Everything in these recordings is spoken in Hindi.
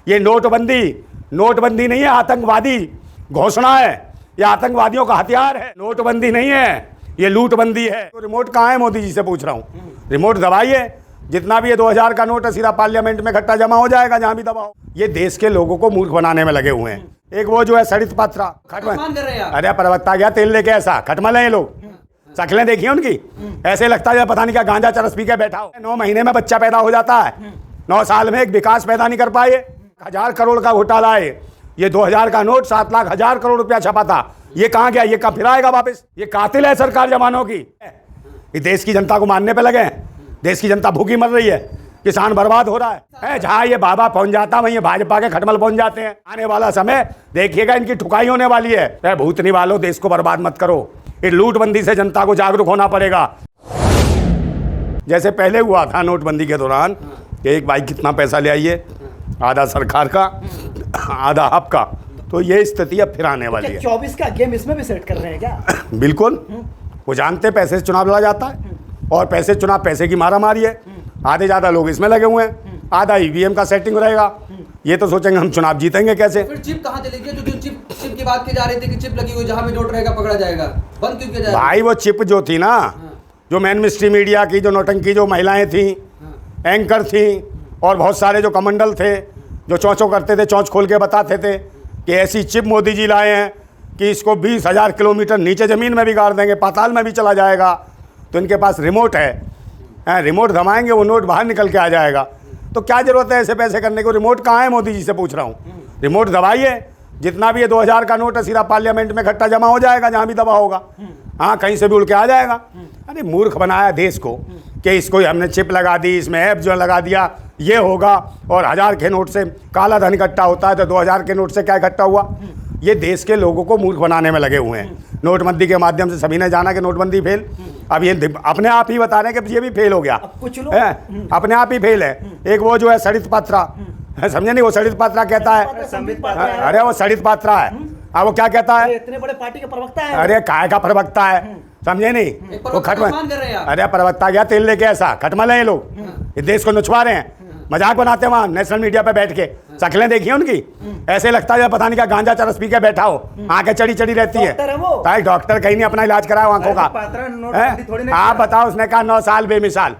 ये नोटबंदी नहीं है, आतंकवादी घोषणा है। ये आतंकवादियों का हथियार है। नोटबंदी नहीं है, ये लूटबंदी है। तो रिमोट कहाँ है? मोदी जी से पूछ रहा हूँ, रिमोट दबाइए। जितना भी ये 2000 का नोट है सीधा पार्लियामेंट में इकट्ठा जमा हो जाएगा, जहाँ भी दबाओ। ये देश के लोगों को मूर्ख बनाने में लगे हुए हैं। एक वो जो है सरित पात्रा खटमल, अरे प्रवक्ता गया तेल लेके, ऐसा खटमल है ये लोग। शक्लें देखिए उनकी, ऐसे लगता है पता नहीं क्या गांजा चरस पी के बैठा हो। 9 महीने में बच्चा पैदा हो जाता है, 9 साल में एक विकास पैदा नहीं कर पाए। 1000 करोड़ का घोटाला है। ये 2000 का नोट 7 लाख 1000 करोड़ रुपया छपा था। ये कहाँ गया? ये कब फिर आएगा वापस? ये कातिल है सरकार जवानों की। ये देश की जनता को मारने पे लगे हैं। देश की जनता भूखी मर रही है, किसान बर्बाद हो रहा है। जहाँ ये बाबा पहुंच जाता वहीं भाजपा के खटमल पहुंच जाते हैं। आने वाला समय देखिएगा, इनकी ठुकाई होने वाली है। भूतनी वालों, देश को बर्बाद मत करो। ये लूटबंदी से जनता को जागरूक होना पड़ेगा। जैसे पहले हुआ था नोटबंदी के दौरान कि एक भाई कितना पैसा ले आइए, आधा सरकार का आधा आपका। तो ये स्थिति अब फिर आने वाली है। 24 का गेम इसमें भी सेट कर रहे हैं क्या? बिल्कुल, वो जानते पैसे से चुनाव लड़ा जाता है और पैसे चुनाव, पैसे की मारामारी है। आधे ज़्यादा लोग इसमें लगे हुए हैं, आधा ईवीएम का सेटिंग रहेगा। ये तो सोचेंगे हम चुनाव जीतेंगे कैसे। फिर चिप कहाँ चलेगी? जो चिप की बात की जा रही थी कि चिप लगी हुई, जहाँ भी नोट रहेगा पकड़ा जाएगा, बंद क्यों किया जाएगा? भाई वो चिप जो थी ना, जो मेन मिस्ट्री मीडिया की जो नौटंकी, जो महिलाएं थी, एंकर थी और बहुत सारे जो कमंडल थे जो चौंचो करते थे, चौंच खोल के बताते थे कि ऐसी चिप मोदी जी लाए हैं कि इसको 20,000 किलोमीटर नीचे ज़मीन में भी गाड़ देंगे, पाताल में भी चला जाएगा। तो इनके पास रिमोट है, रिमोट दबाएंगे वो नोट बाहर निकल के आ जाएगा। तो क्या ज़रूरत है ऐसे पैसे करने को? रिमोट कहाँ है? मोदी जी से पूछ रहा हूँ, रिमोट दबाइए। जितना भी ये 2000 का नोट है सीधा पार्लियामेंट में इकट्ठा जमा हो जाएगा, जहाँ भी दबा होगा। हाँ, कहीं से भी उड़ के आ जाएगा। अरे मूर्ख बनाया देश को कि इसको हमने चिप लगा दी, इसमें ऐप जो लगा दिया, ये होगा। और 1000 के नोट से काला धन इकट्ठा होता है, तो 2000 के नोट से क्या इकट्ठा हुआ? ये देश के लोगों को मूर्ख बनाने में लगे हुए हैं। नोटबंदी के माध्यम से सभी ने जाना कि नोटबंदी फेल। अब ये अपने आप ही बता रहे हैं कि ये भी फेल हो गया, अपने आप ही फेल है। एक वो जो है सरित पात्रा, समझे नहीं? वो सरित पात्रा कहता है, अरे वो सरित पात्रा है। अब वो क्या कहता है? इतने बड़े पार्टी का प्रवक्ता है। अरे काय का प्रवक्ता है, समझे नहीं? वो खटमल, अरे प्रवक्ता गया तेल लेके, ऐसा खटमल है ये लोग। ये देश को नुचवा रहे हैं, मजाक बनाते हैं वहाँ नेशनल मीडिया पे बैठ के। शक्लें देखिए उनकी, ऐसे लगता है पता नहीं क्या गांजा चरस पी के बैठा हो, आंखें चढ़ी चढ़ी रहती है। ताकि डॉक्टर कहीं नहीं अपना इलाज कराओ आंखों का। आप बताओ, उसने कहा 9 साल बेमिसाल,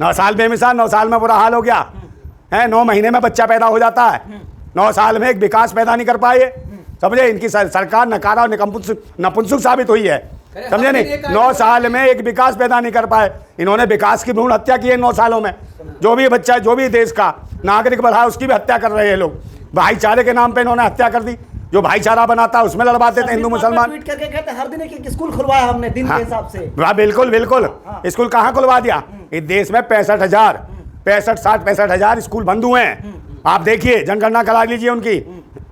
9 साल बेमिसाल, 9 साल में बुरा हाल हो गया है। 9 महीने में बच्चा पैदा हो जाता है, 9 साल में एक विकास पैदा नहीं कर पाए। समझे? इनकी सरकार नकारा और नपुंसक साबित हुई है, समझे नहीं? 9 साल में एक विकास पैदा नहीं कर पाए। इन्होंने विकास की भ्रूण हत्या की है 9 सालों में। जो भी बच्चा, जो भी देश का नागरिक बढ़ा, उसकी भी हत्या कर रहे हैं लोग। भाईचारे के नाम पे इन्होंने हत्या कर दी। जो भाईचारा बनाता है उसमें लड़वाते थे हिंदू मुसलमान। ट्वीट करके कहते हर दिन एक स्कूल खुलवाया हमने दिन के हिसाब से। हाँ बिल्कुल बिल्कुल, स्कूल कहाँ खुलवा दिया? इस देश में 65,000 स्कूल बंद हुए हैं। आप देखिए, जनगणना करा लीजिए उनकी,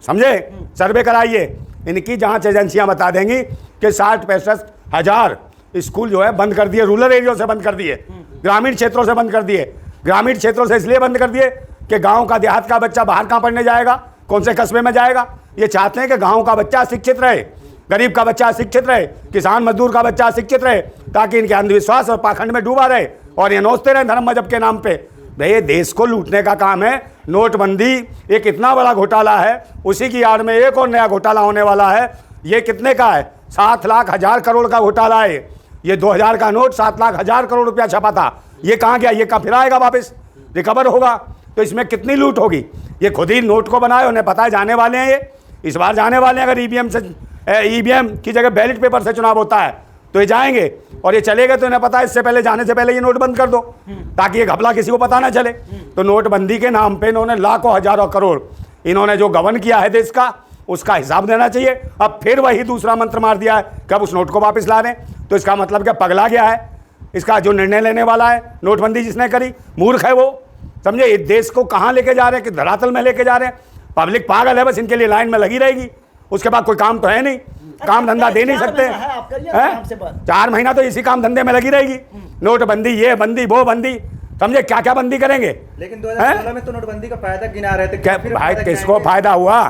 समझे? सर्वे कराइए, इनकी जांच एजेंसियां बता देंगी कि 60-65,000 स्कूल जो है बंद कर दिए। रूरल एरिया से बंद कर दिए, ग्रामीण क्षेत्रों से बंद कर दिए। ग्रामीण क्षेत्रों से इसलिए बंद कर दिए कि गांव का, देहात का बच्चा बाहर कहाँ पढ़ने जाएगा, कौन से कस्बे में जाएगा? ये चाहते हैं कि गांव का बच्चा शिक्षित रहे, गरीब का बच्चा शिक्षित रहे, किसान मजदूर का बच्चा शिक्षित रहे, ताकि इनके अंधविश्वास और पाखंड में डूबा रहे और ये नोचते रहे धर्म मजहब के नाम पे। भैया देश को लूटने का काम है। नोटबंदी एक इतना बड़ा घोटाला है, उसी की आड़ में एक और नया घोटाला होने वाला है। ये कितने का है? 7 लाख 1000 करोड़ का घोटाला है। ये 2000 का नोट 7 लाख 1000 करोड़ रुपया छपा था। ये कहाँ गया? ये कहाँ फिर आएगा वापस? रिकवर होगा? तो इसमें कितनी लूट होगी? ये खुद ही नोट को बनाए, उन्हें पता है जाने वाले हैं, ये इस बार जाने वाले हैं। अगर ईवीएम की जगह बैलेट पेपर से चुनाव होता है तो ये जाएंगे, और ये चले गए तो इन्हें पता है इससे पहले, जाने से पहले ये नोट बंद कर दो, ताकि ये घपला किसी को पता ना चले। तो नोटबंदी के नाम पे इन्होंने लाखों हजारों करोड़ इन्होंने जो गबन किया है देश का, उसका हिसाब देना चाहिए। अब फिर वही दूसरा मंत्र मार दिया है कि अब उस नोट को वापस ला रहे हैं। तो इसका मतलब क्या? पगला गया है। इसका जो निर्णय लेने वाला है, नोटबंदी जिसने करी, मूर्ख है वो। समझे? इस देश को कहाँ लेके जा रहे हैं? कि धरातल में लेके जा रहे हैं। पब्लिक पागल है, बस इनके लिए लाइन में लगी रहेगी। उसके बाद कोई काम तो है नहीं, काम धंधा दे नहीं सकते हैं। 4 महीना तो इसी काम धंधे में लगी रहेगी। नोटबंदी, ये बंदी, वो बंदी, समझे? क्या क्या बंदी करेंगे? लेकिन 2016 में तो नोटबंदी का फायदा गिना रहे थे। भाई किसको फायदा हुआ?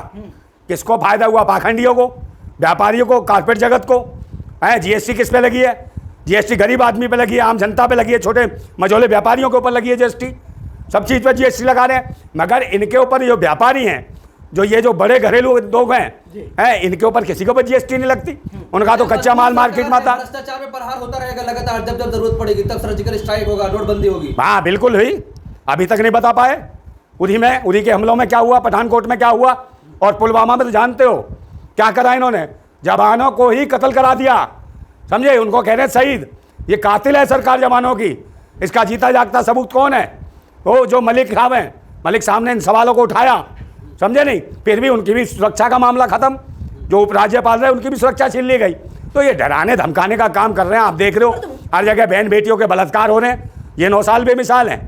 किसको फायदा हुआ? पाखंडियों को, व्यापारियों को, कारपेट जगत को। है जीएसटी किस पे लगी है? जीएसटी गरीब आदमी पे लगी है, आम जनता पे लगी है, छोटे मझोले व्यापारियों के ऊपर लगी है जीएसटी। सब चीज़ पर जीएसटी लगा रहे हैं, मगर इनके ऊपर जो व्यापारी हैं, जो ये जो बड़े घरेलू लोग हैं, इनके ऊपर किसी के ऊपर जीएसटी नहीं लगती। उनका तो कच्चा माल मार्केट में आता। भ्रष्टाचार में प्रहार होता रहेगा लगातार, जब जब जरूरत पड़ेगी तब सर्जिकल स्ट्राइक होगा, नोटबंदी होगी। हाँ बिल्कुल हुई, अभी तक नहीं बता पाए। उरी के हमलों में क्या हुआ, पठानकोट में क्या हुआ, और पुलवामा में तो जानते हो क्या करा इन्होंने, जवानों को ही कत्ल करा दिया, समझे, उनको कह रहे शहीद। ये कातिल है सरकार जवानों की। इसका जीता जागता सबूत कौन है? वो जो मलिक साहब हैं। मलिक साहब ने इन सवालों को उठाया, समझे नहीं, फिर भी उनकी भी सुरक्षा का मामला खत्म। जो उपराज्यपाल रहे उनकी भी सुरक्षा छीन ली गई। तो ये डराने धमकाने का काम कर रहे हैं। आप देख रहे हो हर जगह बहन बेटियों के बलात्कार हो रहे हैं। ये 9 साल बेमिसाल हैं,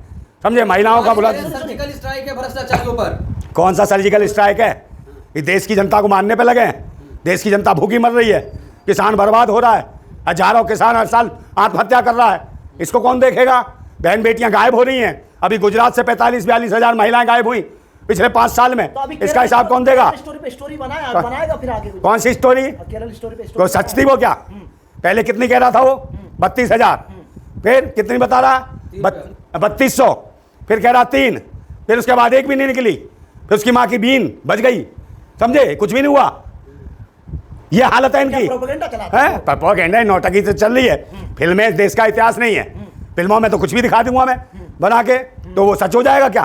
समझे, महिलाओं का सर्जिकल स्ट्राइक है भ्रष्टाचारियों पर। कौन सा सर्जिकल स्ट्राइक है? ये देश की जनता को मारने पे लगे हैं। देश की जनता भूखी मर रही है, किसान बर्बाद हो रहा है, हजारों किसान हर साल आत्महत्या कर रहा है। इसको कौन देखेगा? बहन बेटियां गायब हो रही हैं। अभी गुजरात से 45-42 हज़ार महिलाएं गायब हुई पिछले 5 साल में। तो इसका हिसाब कौन देगा? स्टोरी बनाएगा फिर आगे कौन सी स्टोरी? केरल स्टोरी पे तो सच थी वो क्या? पहले कितनी कह रहा था वो? 32,000। फिर कितनी बता रहा? 3200। फिर कह रहा 3। फिर उसके बाद एक भी नहीं निकली। फिर उसकी माँ की बीन बच गई, समझे, कुछ भी नहीं हुआ। ये हालत है इनकी। प्रोपेगेंडा नौटंकी से चल रही है। फिल्में देश का इतिहास नहीं है। फिल्मों में तो कुछ भी दिखा दूंगा मैं बना के, तो वो सच हो जाएगा क्या?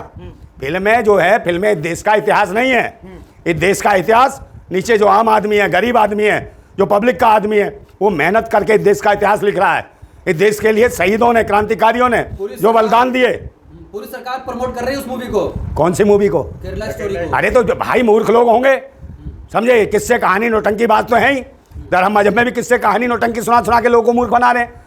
फिल्में जो है, फिल्में देश का इतिहास नहीं है। इस देश का इतिहास नीचे जो आम आदमी है, गरीब आदमी है, जो पब्लिक का आदमी है, वो मेहनत करके इस देश का इतिहास लिख रहा है। इस देश के लिए शहीदों ने, क्रांतिकारियों ने जो बलिदान दिए। पूरी सरकार प्रमोट कर रही है उस मूवी को। कौन सी मूवी को? केरला स्टोरी को। अरे तो भाई मूर्ख लोग होंगे, समझे, किस्से कहानी नोटंकी बात तो है ही। धर्म मजहब में भी किस्से कहानी नोटंकी सुना के लोगों को मूर्ख बना रहे हैं।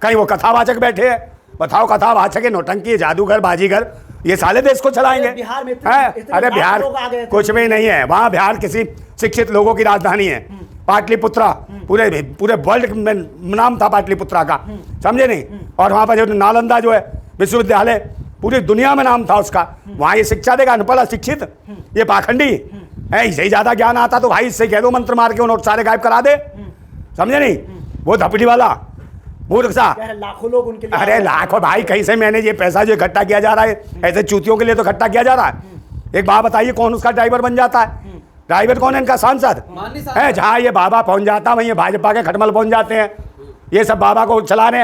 कहीं वो कथावाचक बैठे हैं, बताओ कथावाचक है, नोटंकी, जादूगर, बाजीगर, ये साले देश को चलाएंगे। बिहार में अरे बिहार कुछ भी नहीं है, वहाँ बिहार किसी शिक्षित लोगों की राजधानी है। पाटलिपुत्रा, पूरे वर्ल्ड में नाम था पाटलिपुत्रा का, समझे नहीं। और वहाँ पर जो नालंदा जो है विश्वविद्यालय, पूरी दुनिया में नाम था उसका। वहाँ ये शिक्षा देगा अनपढ़ शिक्षित, ये पाखंडी है। इससे ही ज़्यादा ज्ञान आता तो भाई इससे कह दो मंत्र मार के वो नोट सारे गायब करा दे, समझे नहीं। वो धपड़ी वाला मूर्ख सा, लाखों लोग उनके लिए। अरे लाखों भाई, कहीं से मैंने ये पैसा जो इकट्ठा किया जा रहा है, ऐसे चूतियों के लिए तो इकट्ठा किया जा रहा है। एक बात बताइए, कौन उसका ड्राइवर बन जाता है? ड्राइवर कौन है? इनका सांसद है। जहाँ ये बाबा पहुंच जाता है वहीं भाजपा के खटमल पहुंच जाते हैं। ये सब बाबा को चला रहे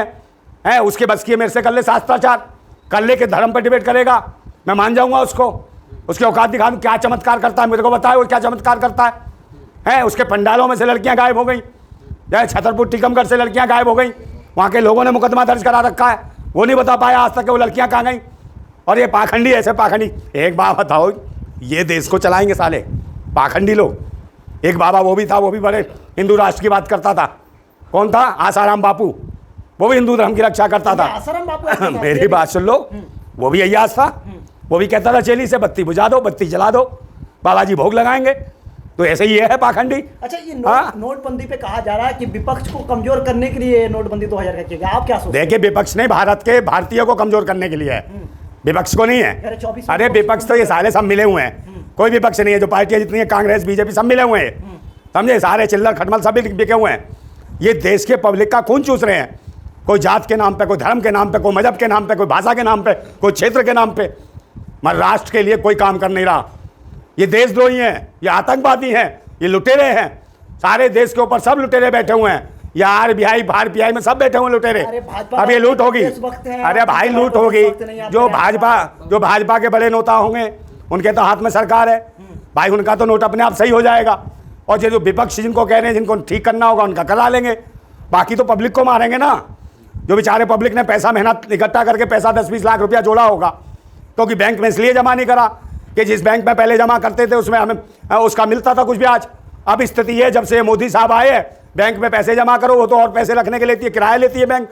हैं। उसके बस की मेरे से कर ले शास्त्राचार, कर ले के धर्म पर डिबेट करेगा, मैं मान जाऊंगा उसको। उसके औकात दिखा दूं, क्या चमत्कार करता है, मेरे को बताए वो क्या चमत्कार करता है। उसके पंडालों में से लड़कियां गायब हो गई, चाहे छतरपुर टीकमगढ़ से लड़कियां गायब हो गई। वहाँ के लोगों ने मुकदमा दर्ज करा रखा है, वो नहीं बता पाया आज तक कि वो लड़कियां कहाँ गई। और ये पाखंडी, ऐसे पाखंडी, एक बात बताओ, ये देश को चलाएंगे साले पाखंडी लोग। एक बाबा वो भी था, वो भी बड़े हिंदू राष्ट्र की बात करता था। कौन था? आसाराम बापू, वो भी हिंदू धर्म की रक्षा करता था। आसाराम बापू मेरी बात सुन लो, वो भी अय्यास था। वो भी कहता था चेली से बत्ती बुझा दो, बत्ती जला दो, बाबा जी भोग लगाएंगे। तो ऐसे ही है पाखंडी। अच्छा, ये नोटबंदी पे कहा जा रहा है कि विपक्ष को कमजोर करने के लिए नोटबंदी 2000 का किया गया, आप क्या सोचते हैं? देखिए, विपक्ष नहीं, भारत के भारतीयों को कमजोर करने के लिए है, विपक्ष को नहीं है। अरे विपक्ष तो ये सारे सब मिले हुए हैं, कोई विपक्ष नहीं है। जो पार्टियां जितनी है, कांग्रेस, बीजेपी, सब मिले हुए हैं, समझे, सारे चिल्लर खटमल सब बिके हुए हैं। ये देश के पब्लिक का खून चूस रहे हैं, कोई जात के नाम पे, कोई धर्म के नाम पे, कोई मजहब के नाम पे, कोई भाषा के नाम पे, कोई क्षेत्र के नाम पे। मगर राष्ट्र के लिए कोई काम कर नहीं रहा। ये देशद्रोही हैं, ये आतंकवादी हैं, ये लुटेरे हैं। सारे देश के ऊपर सब लुटेरे बैठे हुए हैं। ये आरबीआई, भारतीय में सब बैठे हुए लुटेरे। अब ये लूट होगी। अरे भाई लूट होगी। जो भाजपा के बड़े नेता होंगे, उनके तो हाथ में सरकार है भाई, उनका तो नोट अपने आप सही हो जाएगा। और जो विपक्ष जिनको कह रहे हैं, जिनको ठीक करना होगा, उनका करा लेंगे। बाकी तो पब्लिक को मारेंगे ना। जो बेचारे पब्लिक ने पैसा, मेहनत इकट्ठा करके पैसा 10-20 लाख रुपया जोड़ा होगा, क्योंकि बैंक में इसलिए जमा नहीं करा कि जिस बैंक में पहले जमा करते थे उसमें हमें उसका मिलता था कुछ ब्याज। अब स्थिति है, जब से मोदी साहब आए हैं, बैंक में पैसे जमा करो, वो तो और पैसे रखने के लेती है, किराया लेती है बैंक,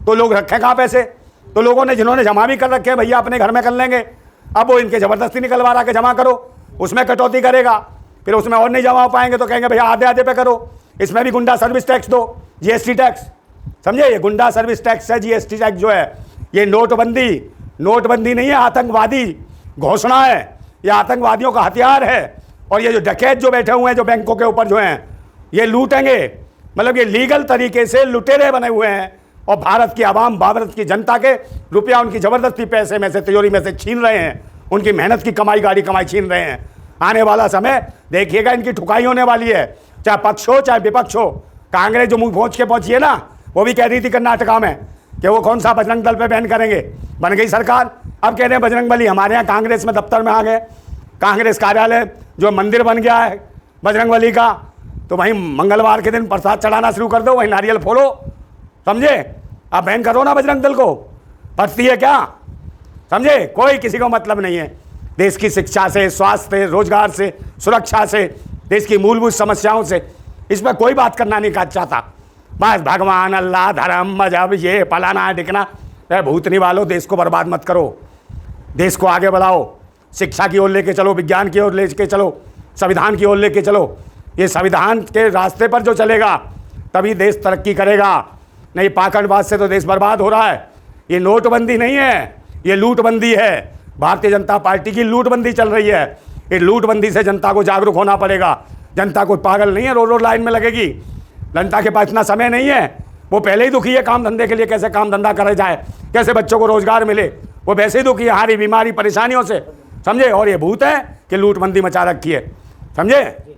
तो लोग रखें कहाँ पैसे। तो लोगों ने, जिन्होंने जमा भी कर रखे हैं, भैया अपने घर में कर लेंगे, अब वो इनके ज़बरदस्ती निकलवा रहा के जमा करो, उसमें कटौती करेगा, फिर उसमें और नहीं जमा हो पाएंगे तो कहेंगे भैया आधे आधे पे करो। इसमें भी गुंडा सर्विस टैक्स दो, जीएसटी टैक्स, समझे। ये गुंडा सर्विस टैक्स है, जीएसटी टैक्स जो है, ये नोटबंदी नहीं है, आतंकवादी घोषणा है, ये आतंकवादियों का हथियार है। और ये जो डकैत जो बैठे हुए हैं, जो बैंकों के ऊपर जो हैं, ये लूटेंगे, मतलब ये लीगल तरीके से लुटेरे बने हुए हैं, और भारत की आवाम, भारत की जनता के रुपया उनकी ज़बरदस्ती पैसे में से, तिजोरी में से छीन रहे हैं, उनकी मेहनत की कमाई, गाड़ी कमाई छीन रहे हैं। आने वाला समय देखिएगा, इनकी ठुकाई होने वाली है, चाहे पक्ष हो चाहे विपक्ष हो। कांग्रेस जो मुंह पहुँच के पहुँची है ना, वो भी कह रही थी कर्नाटका में कि वो कौन सा बजरंग दल पे बैन करेंगे, बन गई सरकार। अब कह रहे हैं बजरंग बली। हमारे यहाँ कांग्रेस में दफ्तर में आ गए, कांग्रेस कार्यालय जो मंदिर बन गया है बजरंग बली का, तो वहीं मंगलवार के दिन प्रसाद चढ़ाना शुरू कर दो, वहीं नारियल फोड़ो, समझे। अब बैन करो ना बजरंग दल को, पड़ती है क्या, समझे। कोई किसी को मतलब नहीं है देश की शिक्षा से, स्वास्थ्य से, रोजगार से, सुरक्षा से, देश की मूलभूत समस्याओं से, इस पर कोई बात करना नहीं चाहता। बस भगवान, अल्लाह, धर्म, मजहब, ये फलाना ढिकना, भूतनी वालों, देश को बर्बाद मत करो, देश को आगे बढ़ाओ, शिक्षा की ओर लेके चलो, विज्ञान की ओर लेके चलो, संविधान की ओर लेके चलो। ये संविधान के रास्ते पर जो चलेगा तभी देश तरक्की करेगा, नहीं पाखंडवाद से तो देश बर्बाद हो रहा है। ये नोटबंदी नहीं है, ये लूटबंदी है। भारतीय जनता पार्टी की लूटबंदी चल रही है। ये लूटबंदी से जनता को जागरूक होना पड़ेगा। जनता को पागल नहीं है, रोड लाइन में लगेगी। जनता के पास इतना समय नहीं है, वो पहले ही दुखी है काम धंधे के लिए, कैसे काम धंधा करा जाए, कैसे बच्चों को रोजगार मिले, वो वैसे ही दुखी है हारी बीमारी परेशानियों से, समझे। और ये भूत है कि लूटबंदी मचा रखी है, समझे।